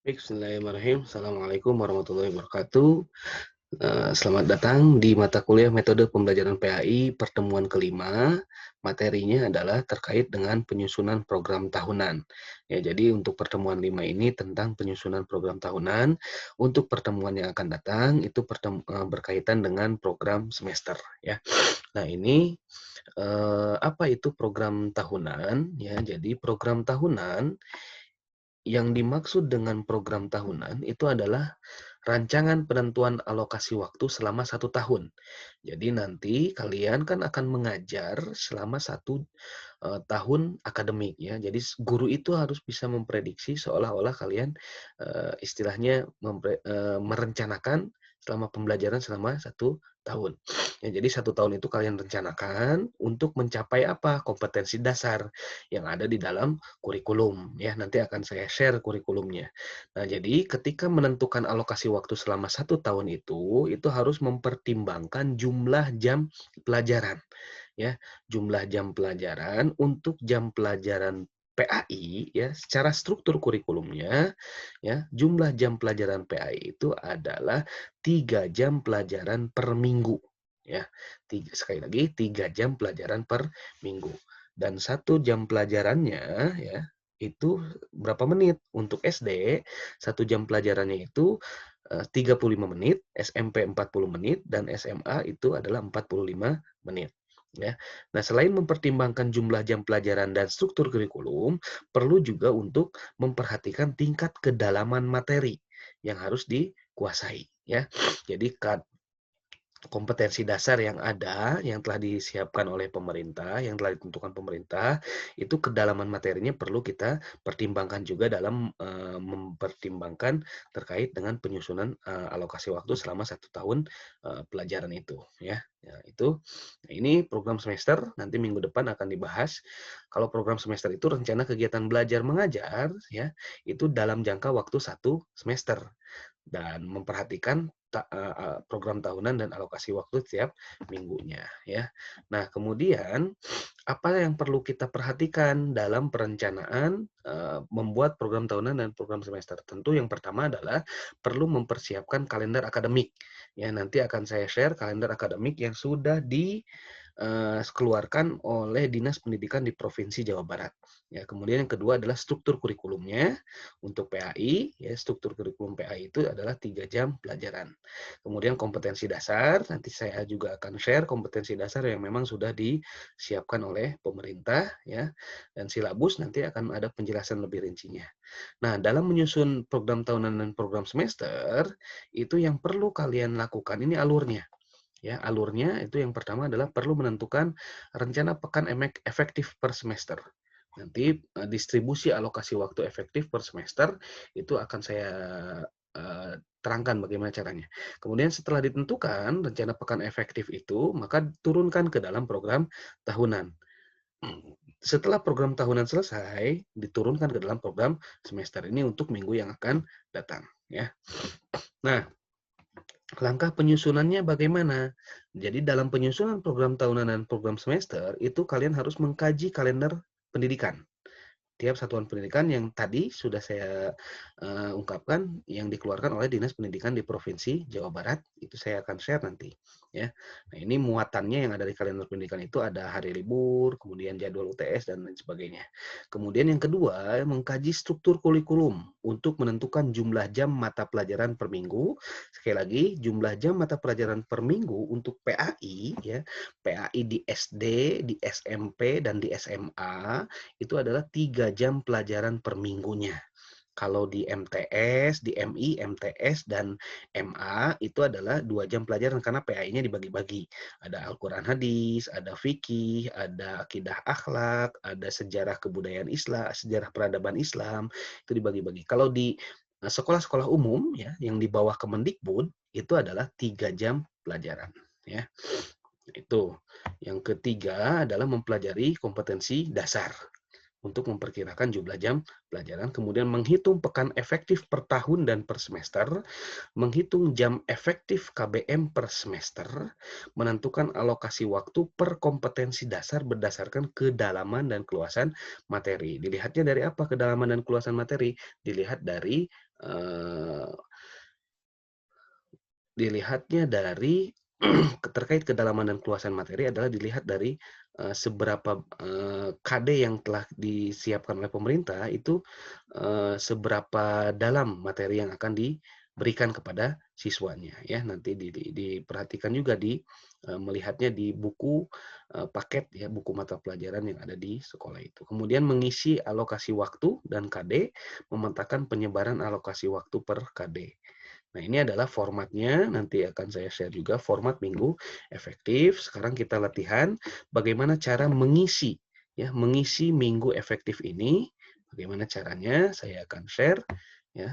Baik, bismillahirrahmanirrahim. Assalamualaikum warahmatullahi wabarakatuh. Selamat datang di mata kuliah Metode Pembelajaran PAI pertemuan kelima. Materinya adalah terkait dengan penyusunan program tahunan. Ya, jadi untuk pertemuan 5 ini tentang penyusunan program tahunan. Untuk pertemuan yang akan datang itu berkaitan dengan program semester. Ya, nah ini apa itu program tahunan? Ya, jadi program tahunan yang dimaksud dengan program tahunan itu adalah rancangan penentuan alokasi waktu selama 1 tahun. Jadi nanti kalian kan akan mengajar selama 1 tahun akademik ya. Jadi guru itu harus bisa memprediksi seolah-olah kalian istilahnya merencanakan selama pembelajaran selama 1 tahun. Ya, jadi 1 tahun itu kalian rencanakan untuk mencapai apa? Kompetensi dasar yang ada di dalam kurikulum ya. Nanti akan saya share kurikulumnya. Nah, jadi ketika menentukan alokasi waktu selama 1 tahun itu harus mempertimbangkan jumlah jam pelajaran ya, jumlah jam pelajaran untuk jam pelajaran PAI ya, secara struktur kurikulumnya ya, jumlah jam pelajaran PAI itu adalah 3 jam pelajaran per minggu ya. Sekali lagi 3 jam pelajaran per minggu. Dan 1 jam pelajarannya ya, itu berapa menit? Untuk SD, 1 jam pelajarannya itu 35 menit, SMP 40 menit, dan SMA itu adalah 45 menit. Ya. Nah, selain mempertimbangkan jumlah jam pelajaran dan struktur kurikulum, perlu juga untuk memperhatikan tingkat kedalaman materi yang harus dikuasai. Ya. Jadi kompetensi dasar yang ada, yang telah disiapkan oleh pemerintah, yang telah ditentukan pemerintah, itu kedalaman materinya perlu kita pertimbangkan juga dalam mempertimbangkan terkait dengan penyusunan alokasi waktu selama 1 tahun pelajaran itu, ya. Ya, itu. Nah, ini program semester nanti minggu depan akan dibahas. Kalau program semester itu rencana kegiatan belajar mengajar, ya, itu dalam jangka waktu 1 semester dan memperhatikan program tahunan dan alokasi waktu setiap minggunya ya. Nah, kemudian apa yang perlu kita perhatikan dalam perencanaan membuat program tahunan dan program semester? Tentu yang pertama adalah perlu mempersiapkan kalender akademik. Ya, nanti akan saya share kalender akademik yang sudah dikeluarkan oleh Dinas Pendidikan di Provinsi Jawa Barat. Ya, kemudian yang kedua adalah struktur kurikulumnya untuk PAI. Ya, struktur kurikulum PAI itu adalah 3 jam pelajaran. Kemudian kompetensi dasar, nanti saya juga akan share kompetensi dasar yang memang sudah disiapkan oleh pemerintah ya. Dan silabus nanti akan ada penjelasan lebih rincinya. Nah, dalam menyusun program tahunan dan program semester, itu yang perlu kalian lakukan ini alurnya. Ya, alurnya itu yang pertama adalah perlu menentukan rencana pekan efektif per semester. Nanti distribusi alokasi waktu efektif per semester itu akan saya terangkan bagaimana caranya. Kemudian setelah ditentukan rencana pekan efektif itu, maka turunkan ke dalam program tahunan. Setelah program tahunan selesai, diturunkan ke dalam program semester ini untuk minggu yang akan datang. Ya. Nah, langkah penyusunannya bagaimana? Jadi dalam penyusunan program tahunan dan program semester, itu kalian harus mengkaji kalender pendidikan. Tiap satuan pendidikan yang tadi sudah saya ungkapkan yang dikeluarkan oleh Dinas Pendidikan di Provinsi Jawa Barat, itu saya akan share nanti ya. Nah, ini muatannya yang ada di kalender pendidikan itu ada hari libur, kemudian jadwal UTS dan lain sebagainya. Kemudian yang kedua, mengkaji struktur kurikulum untuk menentukan jumlah jam mata pelajaran per minggu. Sekali lagi, jumlah jam mata pelajaran per minggu untuk PAI ya. PAI di SD, di SMP dan di SMA itu adalah 3 jam pelajaran per minggunya. Kalau di MTS, di MI, MTS, dan MA itu adalah 2 jam pelajaran karena PAI-nya dibagi-bagi. Ada Al-Quran Hadis, ada fikih, ada akidah akhlak, ada sejarah kebudayaan Islam, sejarah peradaban Islam, itu dibagi-bagi. Kalau di sekolah-sekolah umum ya yang di bawah Kemendikbud itu adalah 3 jam pelajaran ya. Itu. Yang ketiga adalah mempelajari kompetensi dasar untuk memperkirakan jumlah jam pelajaran, kemudian menghitung pekan efektif per tahun dan per semester, menghitung jam efektif KBM per semester, menentukan alokasi waktu per kompetensi dasar berdasarkan kedalaman dan keluasan materi. Dilihatnya dari apa kedalaman dan keluasan materi? Dilihat dari eee, dilihatnya dari terkait kedalaman dan keluasan materi adalah dilihat dari, seberapa, KD yang telah disiapkan oleh pemerintah itu, seberapa dalam materi yang akan diberikan kepada siswanya ya. Nanti diperhatikan juga melihatnya di buku, paket ya, buku mata pelajaran yang ada di sekolah itu. Kemudian mengisi alokasi waktu dan KD, memetakan penyebaran alokasi waktu per KD. Nah, ini adalah formatnya, nanti akan saya share juga format minggu efektif. Sekarang kita latihan bagaimana cara mengisi, ya, mengisi minggu efektif ini. Bagaimana caranya, saya akan share, ya,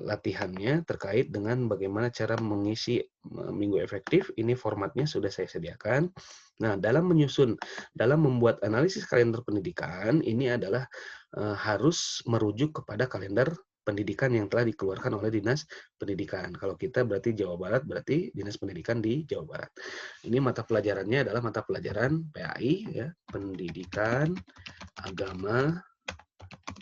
latihannya terkait dengan bagaimana cara mengisi minggu efektif. Ini formatnya sudah saya sediakan. Nah, dalam membuat analisis kalender pendidikan, ini adalah harus merujuk kepada kalender pendidikan yang telah dikeluarkan oleh Dinas Pendidikan. Kalau kita berarti Jawa Barat, berarti Dinas Pendidikan di Jawa Barat. Ini mata pelajarannya adalah mata pelajaran PAI, ya, Pendidikan Agama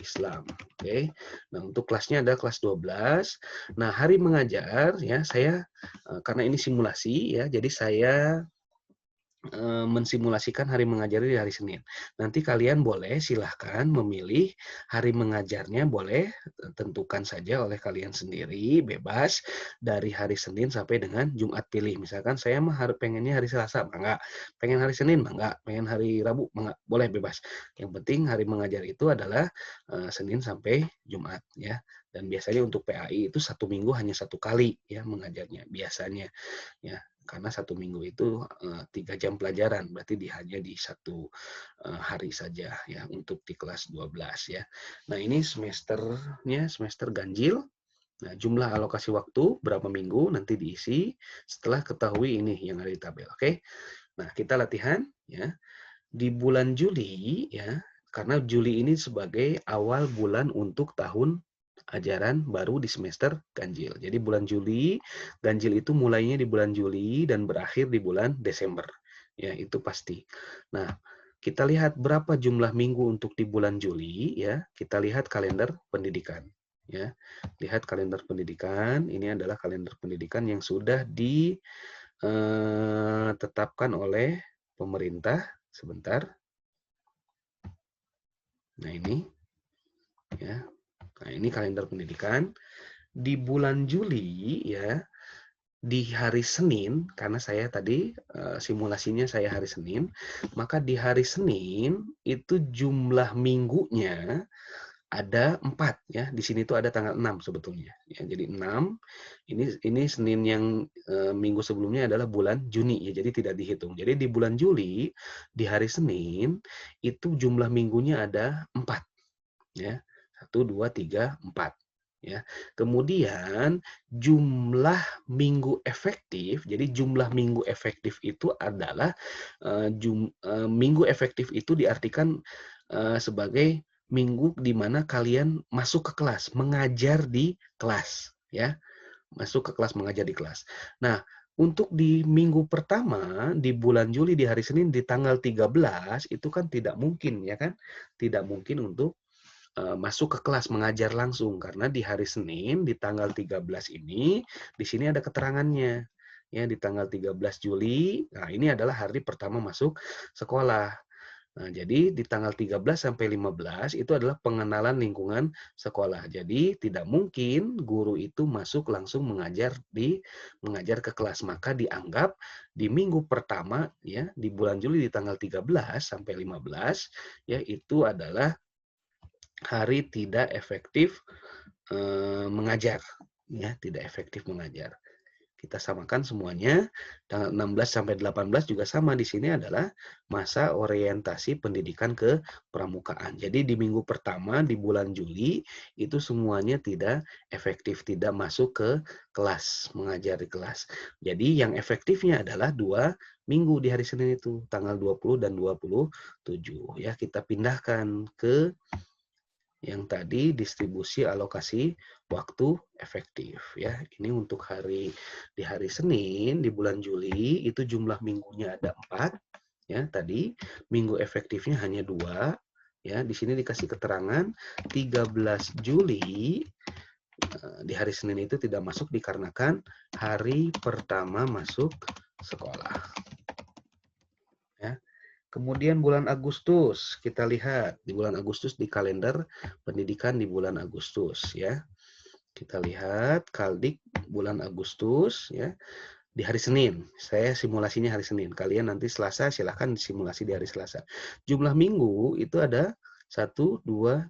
Islam. Oke. Nah, untuk kelasnya ada kelas 12. Nah, hari mengajar ya saya karena ini simulasi ya, jadi saya mensimulasikan hari mengajar di hari Senin. Nanti kalian boleh silahkan memilih hari mengajarnya, boleh tentukan saja oleh kalian sendiri, bebas dari hari Senin sampai dengan Jumat pilih. Misalkan saya mah pengennya hari Selasa, enggak. Pengen hari Senin, enggak. Pengen hari Rabu, enggak. Boleh bebas. Yang penting hari mengajar itu adalah Senin sampai Jumat ya. Dan biasanya untuk PAI itu 1 minggu hanya 1 kali ya mengajarnya biasanya ya, karena 1 minggu itu 3 jam pelajaran, berarti hanya di satu hari saja ya untuk di kelas 12 ya. Nah, ini semesternya semester ganjil. Nah, jumlah alokasi waktu berapa minggu nanti diisi setelah ketahui ini yang ada di tabel. Oke. Nah, kita latihan ya. Di bulan Juli ya, karena Juli ini sebagai awal bulan untuk tahun ajaran baru di semester ganjil. Jadi bulan Juli, ganjil itu mulainya di bulan Juli dan berakhir di bulan Desember. Ya, itu pasti. Nah, kita lihat berapa jumlah minggu untuk di bulan Juli ya. Kita lihat kalender pendidikan ya. Lihat kalender pendidikan, ini adalah kalender pendidikan yang sudah ditetapkan oleh pemerintah. Sebentar. Nah, ini ya. Nah, ini kalender pendidikan. Di bulan Juli ya, di hari Senin, karena saya tadi simulasinya saya hari Senin, maka di hari Senin itu jumlah minggunya ada 4 ya. Di sini tuh ada tanggal 6 sebetulnya. Ya, jadi 6. Ini Senin yang minggu sebelumnya adalah bulan Juni ya. Jadi tidak dihitung. Jadi di bulan Juli di hari Senin itu jumlah minggunya ada 4 ya. 1, 2, 3, 4 ya. Kemudian jumlah minggu efektif, jadi jumlah minggu efektif itu adalah minggu efektif itu diartikan sebagai minggu di mana kalian masuk ke kelas, mengajar di kelas ya. Masuk ke kelas, mengajar di kelas. Nah, untuk di minggu pertama di bulan Juli di hari Senin di tanggal 13 itu kan tidak mungkin ya kan? Tidak mungkin untuk masuk ke kelas mengajar langsung karena di hari Senin di tanggal 13 ini di sini ada keterangannya ya, di tanggal 13 Juli. Nah, ini adalah hari pertama masuk sekolah. Nah, jadi di tanggal 13 sampai 15 itu adalah pengenalan lingkungan sekolah. Jadi tidak mungkin guru itu masuk langsung mengajar ke kelas. Maka dianggap di minggu pertama ya di bulan Juli di tanggal 13 sampai 15 ya itu adalah hari tidak efektif mengajar ya, tidak efektif mengajar. Kita samakan semuanya, tanggal 16 sampai 18 juga sama, di sini adalah masa orientasi pendidikan ke pramukaan. Jadi di minggu pertama di bulan Juli itu semuanya tidak efektif, tidak masuk ke kelas, mengajar di kelas. Jadi yang efektifnya adalah 2 minggu di hari Senin itu, tanggal 20 dan 27 ya. Kita pindahkan ke yang tadi distribusi alokasi waktu efektif ya. Ini untuk di hari Senin di bulan Juli itu jumlah minggunya ada 4 ya tadi. Minggu efektifnya hanya 2 Ya, di sini dikasih keterangan 13 Juli di hari Senin itu tidak masuk dikarenakan hari pertama masuk sekolah. Ya. Kemudian bulan Agustus, kita lihat di bulan Agustus di kalender pendidikan di bulan Agustus ya. Kita lihat Kaldik bulan Agustus ya. Di hari Senin, saya simulasinya hari Senin. Kalian nanti Selasa silahkan simulasi di hari Selasa. Jumlah minggu itu ada 1, 2,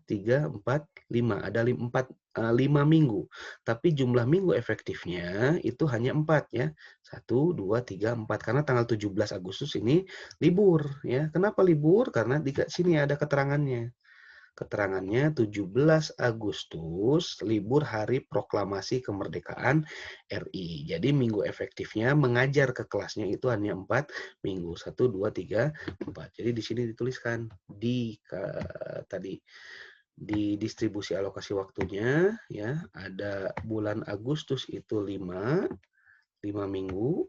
3, 4, 5. Ada 5 minggu. Tapi jumlah minggu efektifnya itu hanya 4 ya. 1, 2, 3, 4. Karena tanggal 17 Agustus ini libur ya. Kenapa libur? Karena di sini ada keterangannya. Keterangannya 17 Agustus, libur hari proklamasi kemerdekaan RI. Jadi minggu efektifnya mengajar ke kelasnya itu hanya 4 minggu. 1, 2, 3, 4. Jadi di sini dituliskan tadi di distribusi alokasi waktunya ya, ada bulan Agustus itu 5 minggu.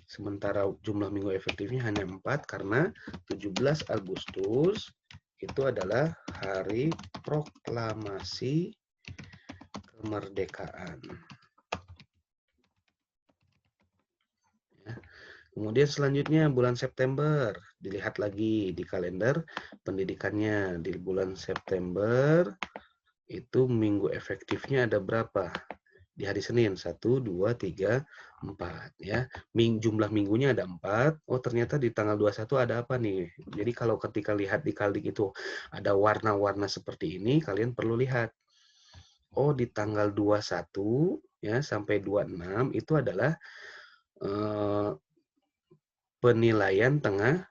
Sementara jumlah minggu efektifnya hanya 4 karena 17 Agustus itu adalah hari proklamasi kemerdekaan. Ya. Kemudian selanjutnya bulan September, dilihat lagi di kalender pendidikannya di bulan September itu minggu efektifnya ada berapa? Di hari Senin 1, 2, 3, 4 ya. Jumlah minggunya ada 4. Oh, ternyata di tanggal 21 ada apa nih? Jadi kalau ketika lihat di Kaldik itu ada warna-warna seperti ini, kalian perlu lihat. Oh, di tanggal 21 ya sampai 26 itu adalah penilaian tengah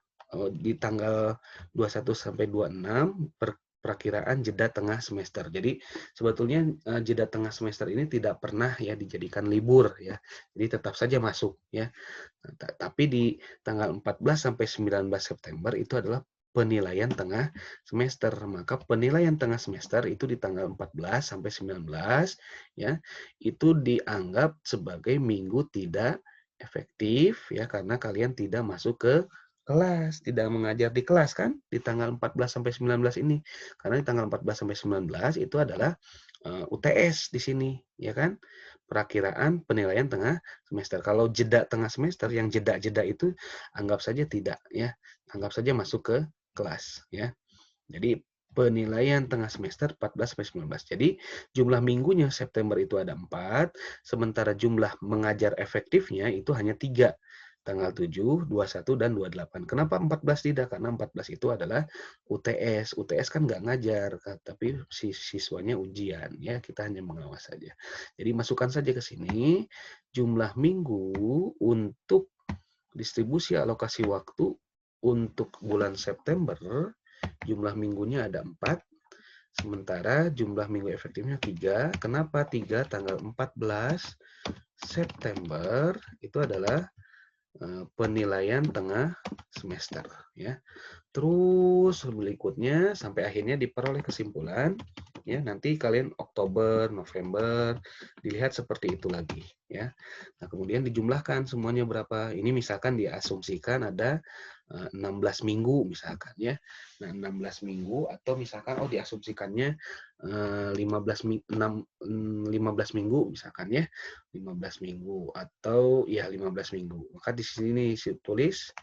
di tanggal 21 sampai 26 perakiraan jeda tengah semester. Jadi sebetulnya jeda tengah semester ini tidak pernah ya dijadikan libur ya. Jadi tetap saja masuk ya. Tapi di tanggal 14 sampai 19 September itu adalah penilaian tengah semester. Maka penilaian tengah semester itu di tanggal 14 sampai 19 ya, itu dianggap sebagai minggu tidak efektif ya karena kalian tidak masuk ke kelas, tidak mengajar di kelas kan di tanggal 14 sampai 19 ini. Karena di tanggal 14 sampai 19 itu adalah UTS di sini ya kan. Perakiraan penilaian tengah semester. Kalau jeda tengah semester yang jeda-jeda itu anggap saja tidak ya. Anggap saja masuk ke kelas ya. Jadi penilaian tengah semester 14 sampai 19. Jadi jumlah minggunya September itu ada 4, sementara jumlah mengajar efektifnya itu hanya 3. Tanggal 7, 21, dan 28. Kenapa 14 tidak? Karena 14 itu adalah UTS. UTS kan nggak ngajar, tapi siswanya ujian. Ya, kita hanya mengawas saja. Jadi masukkan saja ke sini jumlah minggu untuk distribusi alokasi waktu untuk bulan September. Jumlah minggunya ada 4, sementara jumlah minggu efektifnya 3. Kenapa 3? Tanggal 14 September itu adalah penilaian tengah semester ya. Terus berikutnya sampai akhirnya diperoleh kesimpulan ya. Nanti kalian Oktober, November dilihat seperti itu lagi ya. Nah, kemudian dijumlahkan semuanya berapa. Ini misalkan diasumsikan ada 16 minggu misalkan ya. Nah, 16 minggu atau misalkan diasumsikannya 15 minggu misalkan ya. 15 minggu atau ya 15 minggu. Maka di sini tulis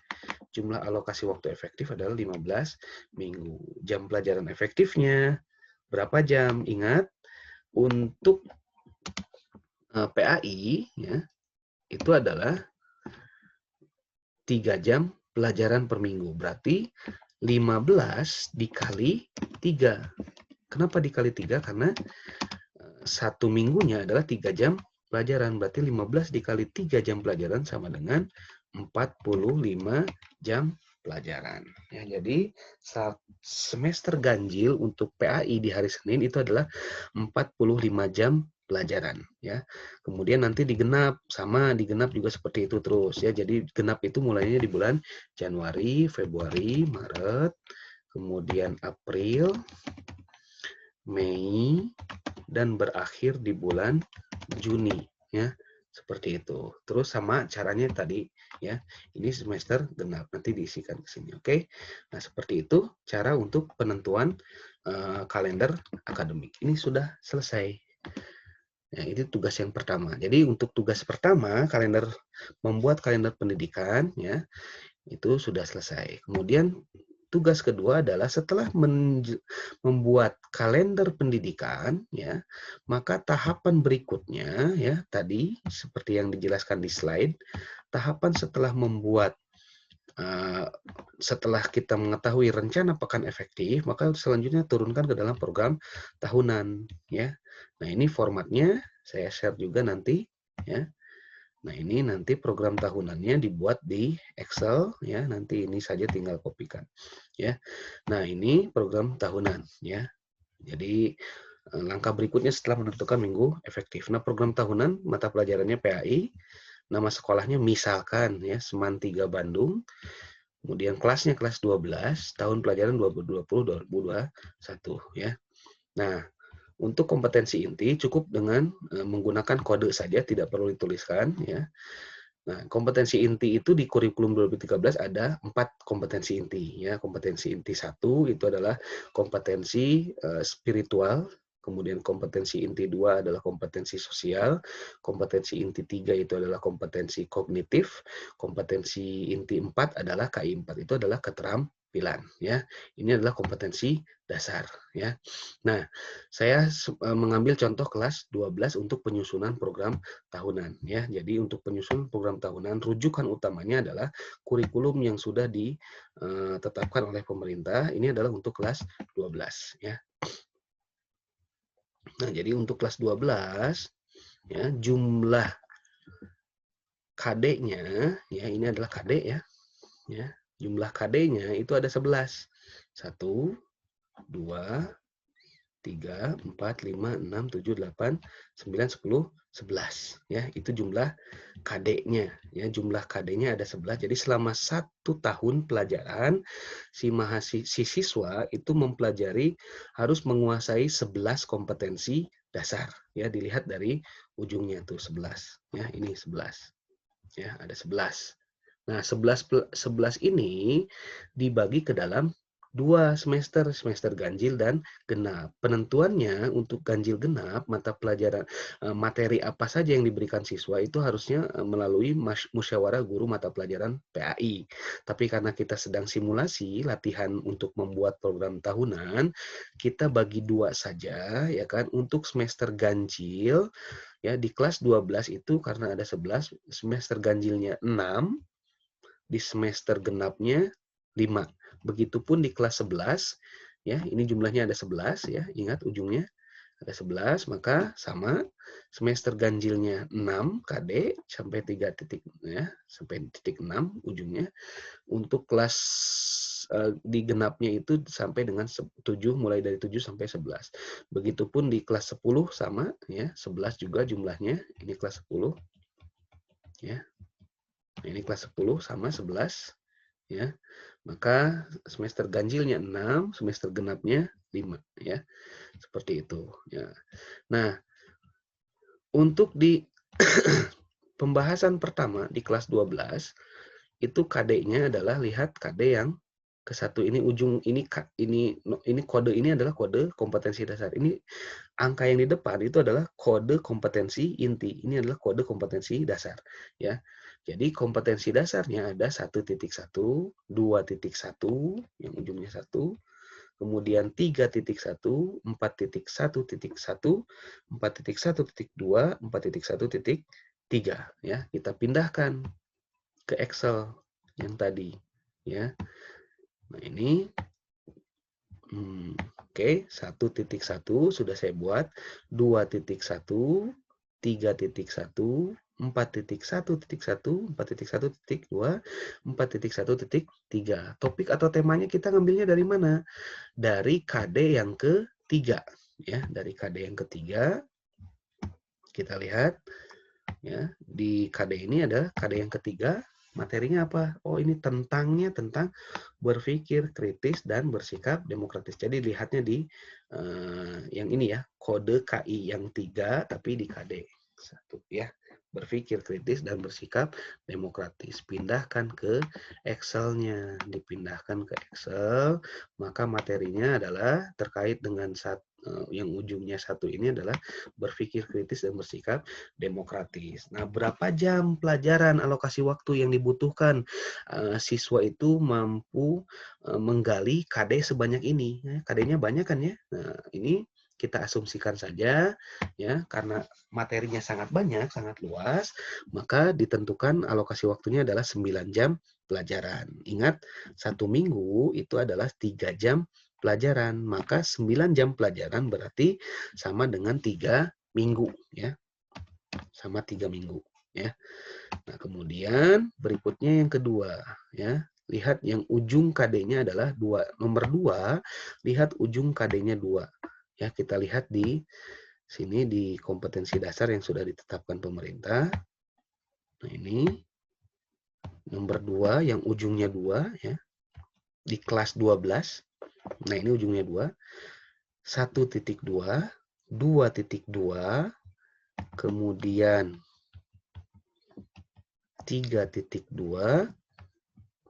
jumlah alokasi waktu efektif adalah 15 minggu. Jam pelajaran efektifnya berapa jam? Ingat, untuk PAI ya, itu adalah 3 jam pelajaran per minggu. Berarti 15 dikali 3. Kenapa dikali 3? Karena satu minggunya adalah 3 jam pelajaran. Berarti 15 dikali 3 jam pelajaran sama dengan 45 jam pelajaran. Ya, jadi semester ganjil untuk PAI di hari Senin itu adalah 45 jam pelajaran ya. Kemudian nanti digenap juga seperti itu terus ya. Jadi genap itu mulainya di bulan Januari, Februari, Maret, kemudian April, Mei, dan berakhir di bulan Juni ya. Seperti itu. Terus sama caranya tadi ya. Ini semester genap, nanti diisikan ke sini. Oke. Nah, seperti itu cara untuk penentuan kalender akademik. Ini sudah selesai. Nah, itu tugas yang pertama. Jadi untuk tugas pertama, membuat kalender pendidikan ya, itu sudah selesai. Kemudian tugas kedua adalah setelah membuat kalender pendidikan ya, maka tahapan berikutnya ya tadi seperti yang dijelaskan di slide, tahapan setelah setelah kita mengetahui rencana pekan efektif, maka selanjutnya turunkan ke dalam program tahunan ya. Nah, ini formatnya saya share juga nanti ya. Nah, ini nanti program tahunannya dibuat di Excel ya. Nanti ini saja tinggal kopikan ya. Nah, ini program tahunan ya. Jadi langkah berikutnya setelah menentukan minggu efektif. Nah, program tahunan mata pelajarannya PAI, nama sekolahnya misalkan ya Seman 3 Bandung. Kemudian kelasnya kelas 12, tahun pelajaran 2020-2021 ya. Nah, untuk kompetensi inti cukup dengan menggunakan kode saja, tidak perlu dituliskan ya. Nah, kompetensi inti itu di kurikulum 2013 ada 4 kompetensi inti ya. Kompetensi inti 1 itu adalah kompetensi spiritual, kemudian kompetensi inti 2 adalah kompetensi sosial, kompetensi inti 3 itu adalah kompetensi kognitif, kompetensi inti 4 adalah KI 4 itu adalah keterampilan ya. Ini adalah kompetensi dasar ya. Nah, saya mengambil contoh kelas 12 untuk penyusunan program tahunan ya. Jadi untuk penyusunan program tahunan rujukan utamanya adalah kurikulum yang sudah ditetapkan oleh pemerintah. Ini adalah untuk kelas 12 ya. Nah, jadi untuk kelas 12 ya jumlah KD-nya ya ini adalah KD ya. Ya. Jumlah KD-nya itu ada 11. 1 2 3, 4, 5, 6, 7, 8, 9, 10, 11 ya itu jumlah KD-nya ya jumlah KD-nya ada 11. Jadi selama 1 tahun pelajaran si siswa itu mempelajari harus menguasai 11 kompetensi dasar ya dilihat dari ujungnya tuh 11 ya ini 11 ya ada 11. Nah 11 ini dibagi ke dalam 2 semester ganjil dan genap. Penentuannya untuk ganjil genap, mata pelajaran materi apa saja yang diberikan siswa itu harusnya melalui musyawarah guru mata pelajaran PAI. Tapi karena kita sedang simulasi latihan untuk membuat program tahunan, kita bagi 2 saja ya kan untuk semester ganjil ya di kelas 12 itu karena ada 11, semester ganjilnya 6, di semester genapnya 5. Begitupun di kelas 11 ya, ini jumlahnya ada 11 ya, ingat ujungnya ada 11 maka sama semester ganjilnya 6 KD sampai 3 titik ya, sampai titik 6 ujungnya. Untuk kelas di genapnya itu sampai dengan 7 mulai dari 7 sampai 11. Begitupun di kelas 10 sama ya, 11 juga jumlahnya. Ini kelas 10 ya. Ini kelas 10 sama 11 ya. Maka semester ganjilnya 6, semester genapnya 5 ya. Seperti itu ya. Nah, untuk di pembahasan pertama di kelas 12 itu KD-nya adalah lihat KD yang ke satu ini ujung ini kode ini adalah kode kompetensi dasar. Ini angka yang di depan itu adalah kode kompetensi inti. Ini adalah kode kompetensi dasar ya. Jadi kompetensi dasarnya ada 1.1, 2.1 yang ujungnya 1, kemudian 3.1, 4.1.1, 4.1.2, 4.1.3 ya. Kita pindahkan ke Excel yang tadi ya. Nah, ini Oke, 1.1 sudah saya buat, 2.1, 3.1, 4.1.1, 4.1.2, 4.1.3. Topik atau temanya kita ngambilnya dari mana? Dari KD yang ketiga. Ya, dari KD yang ketiga, kita lihat ya di KD ini ada KD yang ketiga. Materinya apa? Oh, ini tentang berpikir kritis dan bersikap demokratis. Jadi lihatnya di yang ini ya, kode KI yang 3 tapi di KD. Satu ya. Berpikir kritis dan bersikap demokratis. Pindahkan ke Excel-nya. Dipindahkan ke Excel, maka materinya adalah terkait dengan yang ujungnya satu ini adalah berpikir kritis dan bersikap demokratis. Nah, berapa jam pelajaran alokasi waktu yang dibutuhkan siswa itu mampu menggali KD sebanyak ini? KD-nya banyak kan ya? Nah, ini kita asumsikan saja ya, karena materinya sangat banyak, sangat luas, maka ditentukan alokasi waktunya adalah 9 jam pelajaran. Ingat, 1 minggu itu adalah 3 jam pelajaran, maka 9 jam pelajaran berarti sama dengan 3 minggu ya. Sama 3 minggu ya. Nah, kemudian berikutnya yang kedua ya. Lihat yang ujung KD-nya adalah 2. Nomor 2, lihat ujung KD-nya 2. Ya, kita lihat di sini di kompetensi dasar yang sudah ditetapkan pemerintah. Nah, ini nomor 2 yang ujungnya 2 ya. Di kelas 12. Nah, ini ujungnya 2. 1.2, 2.2, kemudian 3.2,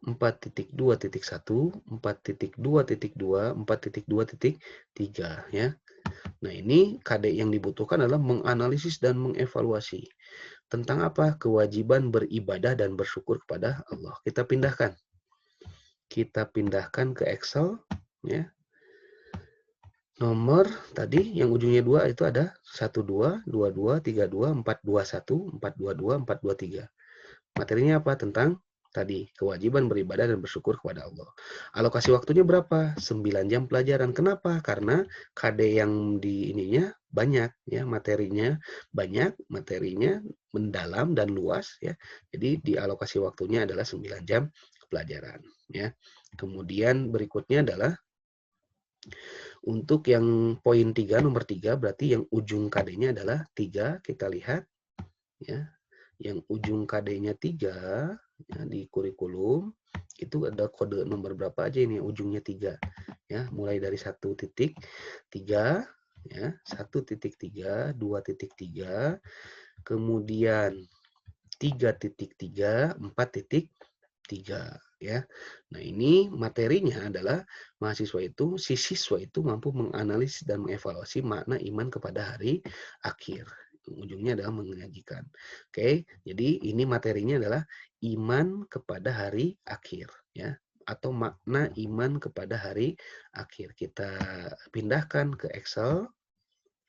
4.2.1, 4.2.2, 4.2.3 ya. Nah, ini KD yang dibutuhkan adalah menganalisis dan mengevaluasi. Tentang apa? Kewajiban beribadah dan bersyukur kepada Allah. Kita pindahkan. Kita pindahkan ke Excel ya. Nomor tadi yang ujungnya 2 itu ada 12, 22, 32, 421, 422, 423. Materinya apa? Tentang tadi kewajiban beribadah dan bersyukur kepada Allah. Alokasi waktunya berapa? 9 jam pelajaran. Kenapa? Karena KD yang di ininya banyak ya, materinya banyak, materinya mendalam dan luas ya. Jadi di alokasi waktunya adalah 9 jam pelajaran ya. Kemudian berikutnya adalah untuk yang poin 3, nomor 3 berarti yang ujung KD-nya adalah 3, kita lihat ya. Yang ujung KD-nya 3 ya, di kurikulum itu ada kode nomor berapa aja ini ujungnya 3 ya, mulai dari 1.3 ya, 1.3, 2.3, kemudian 3.3, 4.3 ya. Nah, ini materinya adalah si siswa itu mampu menganalisis dan mengevaluasi makna iman kepada hari akhir. Ujungnya adalah mengajikan. Oke, jadi ini materinya adalah iman kepada hari akhir ya, atau makna iman kepada hari akhir. Kita pindahkan ke Excel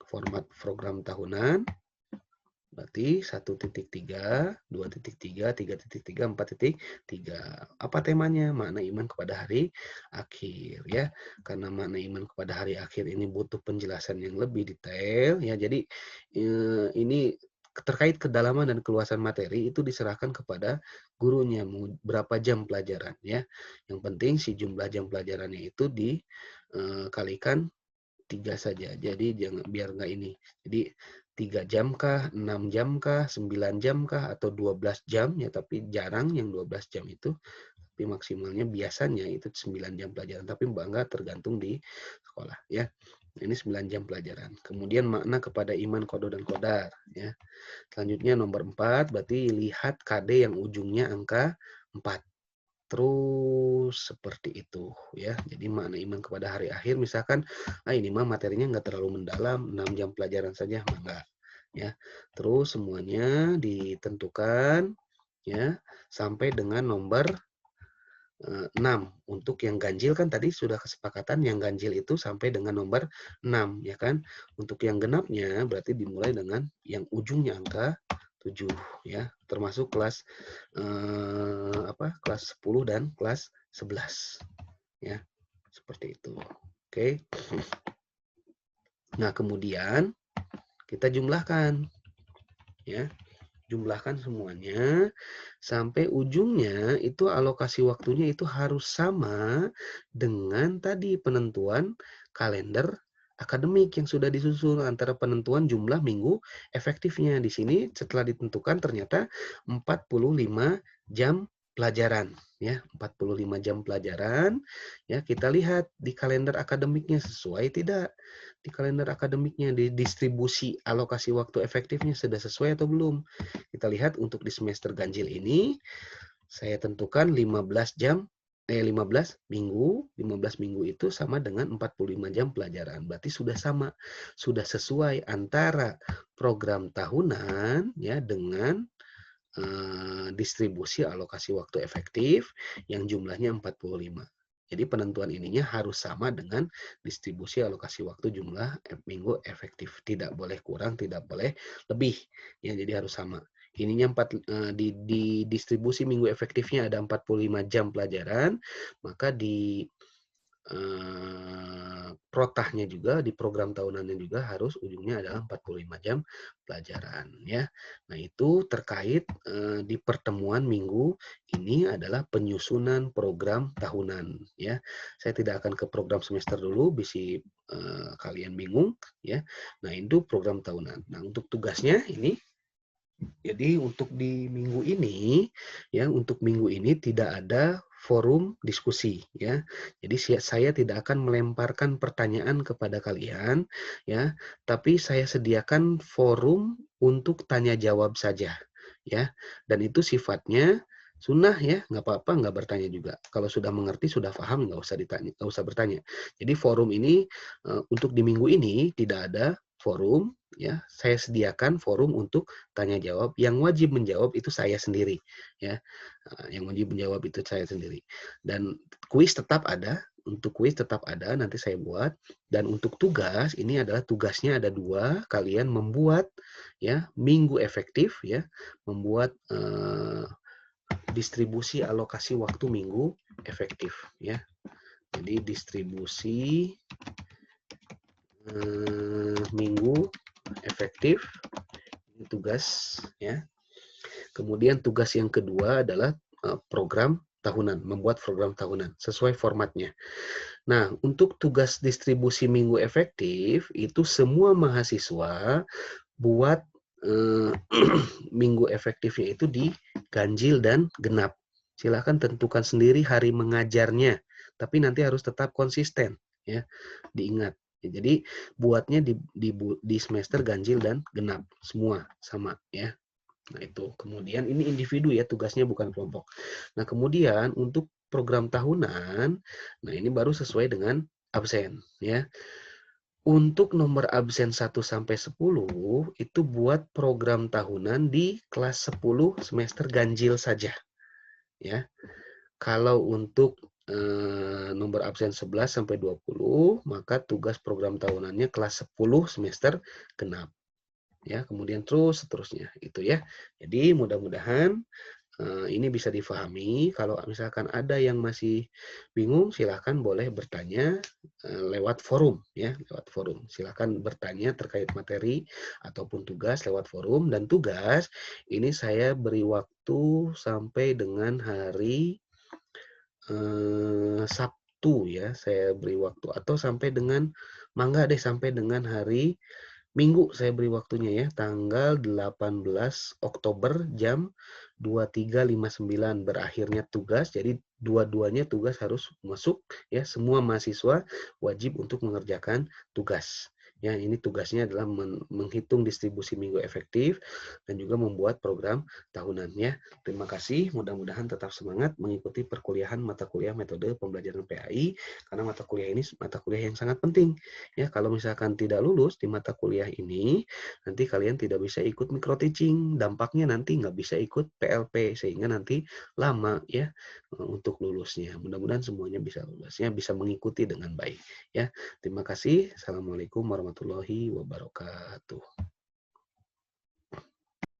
format program tahunan. Berarti 1.3, 2.3, 3.3, 4.3. Apa temanya? Makna iman kepada hari akhir ya. Karena makna iman kepada hari akhir ini butuh penjelasan yang lebih detail ya. Jadi ini terkait kedalaman dan keluasan materi itu diserahkan kepada gurunya mau berapa jam pelajaran ya. Yang penting si jumlah jam pelajarannya itu dikalikan 3 saja. Jadi jangan biar nggak ini. Jadi 3 jam kah, 6 jam kah, 9 jam kah, atau 12 jam ya, tapi jarang yang 12 jam itu. Tapi maksimalnya biasanya itu 9 jam pelajaran, tapi enggak tergantung di sekolah ya. Ini 9 jam pelajaran. Kemudian makna kepada iman kodo dan kodar ya. Selanjutnya nomor 4 berarti lihat KD yang ujungnya angka 4. Terus seperti itu ya. Jadi makna iman kepada hari akhir misalkan ini mah materinya nggak terlalu mendalam, 6 jam pelajaran saja enggak ya. Terus semuanya ditentukan ya sampai dengan nomor 6. Untuk yang ganjil kan tadi sudah kesepakatan yang ganjil itu sampai dengan nomor 6 ya kan. Untuk yang genapnya berarti dimulai dengan yang ujungnya angka 7 ya, termasuk kelas kelas 10 dan kelas 11 ya. Seperti itu. Oke. Nah, kemudian kita jumlahkan ya. Jumlahkan semuanya sampai ujungnya itu alokasi waktunya itu harus sama dengan tadi penentuan kalender akademik yang sudah disusun antara penentuan jumlah minggu efektifnya. Di sini setelah ditentukan ternyata 45 jam pelajaran ya, 45 jam pelajaran ya. Kita lihat di kalender akademiknya sesuai tidak, di kalender akademiknya, di distribusi alokasi waktu efektifnya sudah sesuai atau belum. Kita lihat untuk di semester ganjil ini saya tentukan 15 jam 15 minggu, 15 minggu itu sama dengan 45 jam pelajaran. Berarti sudah sama, sudah sesuai antara program tahunan ya dengan distribusi alokasi waktu efektif yang jumlahnya 45. Jadi penentuan ininya harus sama dengan distribusi alokasi waktu jumlah minggu efektif. Tidak boleh kurang, tidak boleh lebih. Ya, jadi harus sama. Ininya di distribusi minggu efektifnya ada 45 jam pelajaran, maka di protahnya juga, di program tahunannya juga harus ujungnya adalah 45 jam pelajaran ya. Nah, itu terkait di pertemuan minggu ini adalah penyusunan program tahunan ya. Saya tidak akan ke program semester dulu, bisa kalian bingung ya. Nah, itu program tahunan. Nah, untuk tugasnya ini jadi untuk di minggu ini, ya untuk minggu ini tidak ada forum diskusi, ya. Jadi saya tidak akan melemparkan pertanyaan kepada kalian, ya. Tapi saya sediakan forum untuk tanya jawab saja, ya. Dan itu sifatnya sunnah ya, nggak apa-apa nggak bertanya juga. Kalau sudah mengerti, sudah paham, nggak usah ditanya, nggak usah bertanya. Jadi forum ini untuk di minggu ini tidak ada forum, ya. Saya sediakan forum untuk tanya jawab, yang wajib menjawab itu saya sendiri ya. Yang wajib menjawab itu saya sendiri. Dan kuis tetap ada, untuk kuis tetap ada, nanti saya buat. Dan untuk tugas ini adalah tugasnya ada dua, kalian membuat ya minggu efektif ya, membuat distribusi alokasi waktu minggu efektif ya. Jadi distribusi minggu efektif ini tugas ya. Kemudian tugas yang kedua adalah program tahunan, membuat program tahunan sesuai formatnya. Nah, untuk tugas distribusi minggu efektif itu semua mahasiswa buat minggu efektifnya itu di ganjil dan genap. Silakan tentukan sendiri hari mengajarnya, tapi nanti harus tetap konsisten ya. Diingat. Jadi buatnya di semester ganjil dan genap semua sama ya. Nah, itu. Kemudian ini individu ya, tugasnya bukan kelompok. Nah, kemudian untuk program tahunan, nah ini baru sesuai dengan absen ya. Untuk nomor absen 1 sampai 10 itu buat program tahunan di kelas 10 semester ganjil saja ya. Kalau untuk nomor absen 11 sampai 20 maka tugas program tahunannya kelas 10 semester genap. Ya, kemudian terus seterusnya itu ya. Jadi mudah-mudahan ini bisa difahami. Kalau misalkan ada yang masih bingung, silahkan boleh bertanya lewat forum ya, lewat forum. Silahkan bertanya terkait materi ataupun tugas lewat forum. Dan tugas ini saya beri waktu sampai dengan hari Sabtu ya, saya beri waktu atau sampai dengan mangga deh sampai dengan hari Minggu saya beri waktunya ya, tanggal 18 Oktober jam 23.59 berakhirnya tugas. Jadi dua-duanya tugas harus masuk ya, semua mahasiswa wajib untuk mengerjakan tugas. Ya, ini tugasnya adalah menghitung distribusi minggu efektif dan juga membuat program tahunannya. Terima kasih, mudah-mudahan tetap semangat mengikuti perkuliahan mata kuliah metode pembelajaran PAI karena mata kuliah ini mata kuliah yang sangat penting. Ya, kalau misalkan tidak lulus di mata kuliah ini, nanti kalian tidak bisa ikut micro teaching. Dampaknya nanti nggak bisa ikut PLP, sehingga nanti lama ya untuk lulusnya. Mudah-mudahan semuanya bisa lulusnya, bisa mengikuti dengan baik. Ya, terima kasih. Assalamualaikum warahmatullahi wabarakatuh.